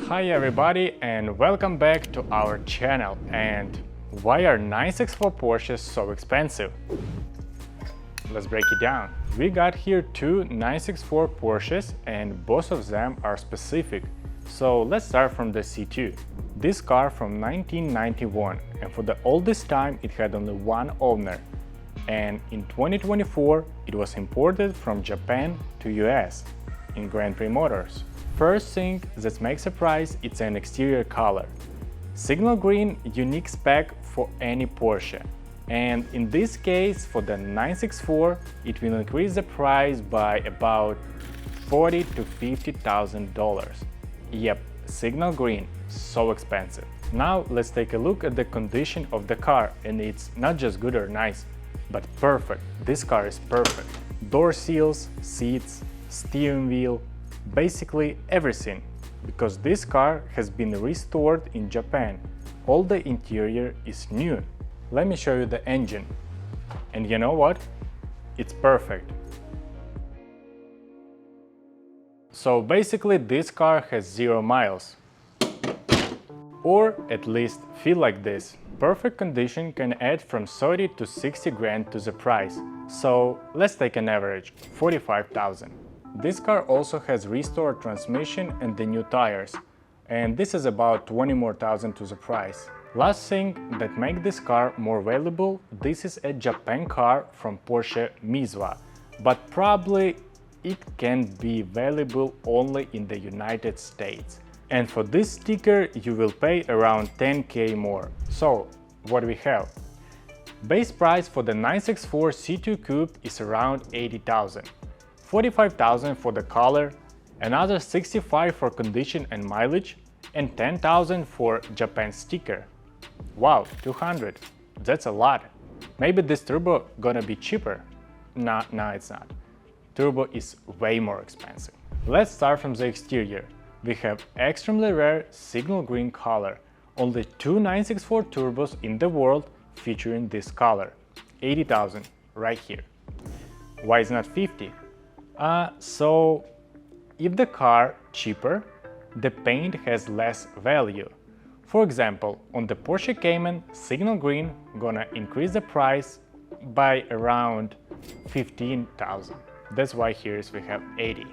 Hi everybody and welcome back to our channel. And why are 964 Porsches so expensive? Let's break it down. We got here two 964 Porsches and both of them are specific. So let's start from the C2. This car from 1991, and for the oldest time it had only one owner. And in 2024 it was imported from Japan to US in Grand Prix Motors. First thing that makes a price, it's an exterior color. Signal Green, unique spec for any Porsche. And in this case, for the 964, it will increase the price by about $40,000 to $50,000. Yep, Signal Green, so expensive. Now let's take a look at the condition of the car, and it's not just good or nice, but perfect. This car is perfect. Door seals, seats, steering wheel, basically everything, because this car has been restored in Japan. All the interior is new. Let me show you the engine. And you know what? It's perfect. So basically this car has 0 miles. Or at least feel like this. Perfect condition can add from 30 to 60 grand to the price. So let's take an average, 45,000. This car also has restored transmission and the new tires, and this is about 20 more thousand to the price. Last thing that makes this car more valuable, this is a Japan car from Porsche Mizwa, but probably it can be valuable only in the United States. And for this sticker you will pay around 10k more. So what we have? Base price for the 964 C2 Coupe is around 80,000. 45,000 for the color, another 65 for condition and mileage, and 10,000 for Japan sticker. Wow, 200. That's a lot. Maybe this turbo gonna be cheaper. No, it's not. Turbo is way more expensive. Let's start from the exterior. We have extremely rare signal green color. Only two 964 turbos in the world featuring this color. 80,000 right here. Why is not 50? So if the car cheaper, the paint has less value. For example, on the Porsche Cayman, Signal Green gonna increase the price by around 15,000. That's why here we have 80.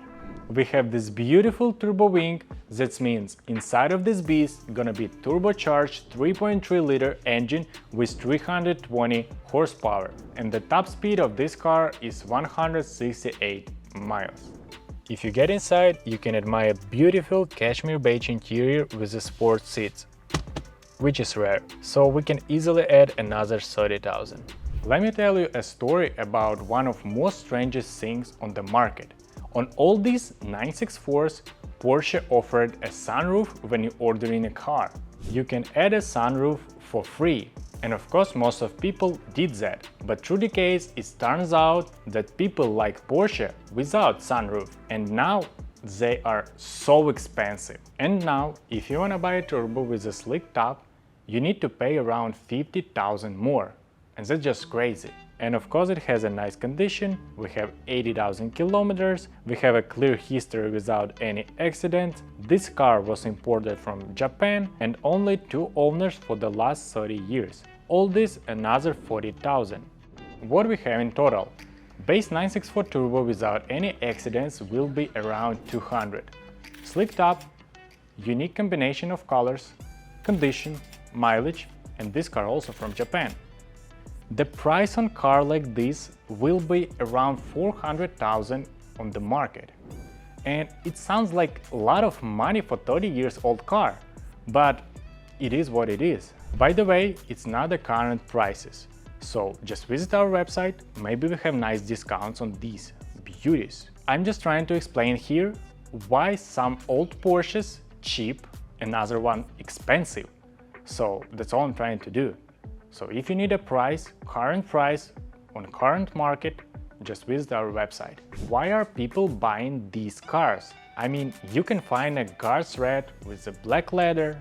We have this beautiful turbo wing. That means inside of this beast gonna be turbocharged 3.3 liter engine with 320 horsepower, and the top speed of this car is 168 miles. If you get inside, you can admire beautiful cashmere beige interior with the sport seats, which is rare, so we can easily add another 30,000. Let me tell you a story about one of most strangest things on the market. On all these 964s, Porsche offered a sunroof when you order in a car. You can add a sunroof for free. And of course most of people did that, but through the case it turns out that people like Porsche without sunroof, and now they are so expensive. And now if you wanna buy a turbo with a slick top, you need to pay around 50,000 more, and that's just crazy. And of course it has a nice condition, we have 80,000 kilometers, we have a clear history without any accidents. This car was imported from Japan and only two owners for the last 30 years. All this another 40,000. What we have in total? Base 964 turbo without any accidents will be around 200. Slick top, unique combination of colors, condition, mileage, and this car also from Japan. The price on car like this will be around 400,000 on the market. And it sounds like a lot of money for 30 years old car, but it is what it is. By the way, it's not the current prices. So just visit our website, maybe we have nice discounts on these beauties. I'm just trying to explain here why some old Porsches cheap, another one expensive. So that's all I'm trying to do. So if you need a current price on current market, just visit our website. Why are people buying these cars? I mean, you can find a Guards Red with a black leather,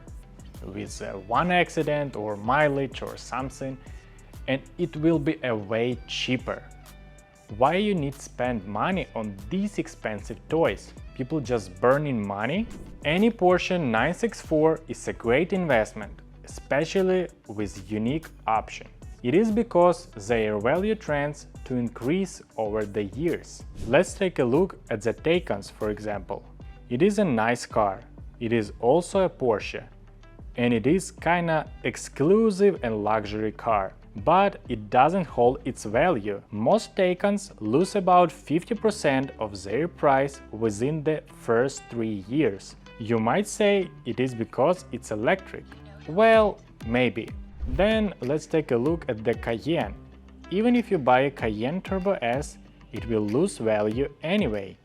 with one accident or mileage or something, and it will be a way cheaper. Why you need to spend money on these expensive toys? people just burning money? Any Porsche 964 is a great investment, especially with unique option. It is because their value trends to increase over the years. Let's take a look at the Taycans, for example. It is a nice car. It is also a Porsche. And it is kinda exclusive and luxury car. But it doesn't hold its value. Most Taycans lose about 50% of their price within the first 3 years. You might say it is because it's electric. Well, maybe. Then let's take a look at the Cayenne. Even if you buy a Cayenne Turbo S, it will lose value anyway.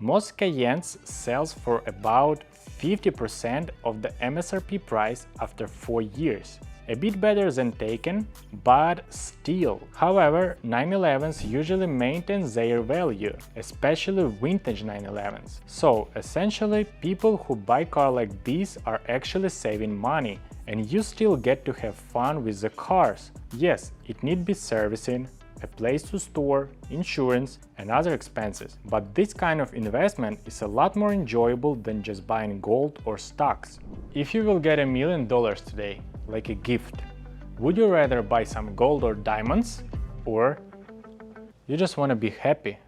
Most Cayennes sells for about 50% of the MSRP price after 4 years. A bit better than Taycan, but still. However, 911s usually maintain their value, especially vintage 911s. So, essentially, people who buy cars like these are actually saving money, and you still get to have fun with the cars. Yes, it needs be servicing, a place to store, insurance, and other expenses. But this kind of investment is a lot more enjoyable than just buying gold or stocks. If you will get $1 million today, like a gift, would you rather buy some gold or diamonds? Or you just want to be happy?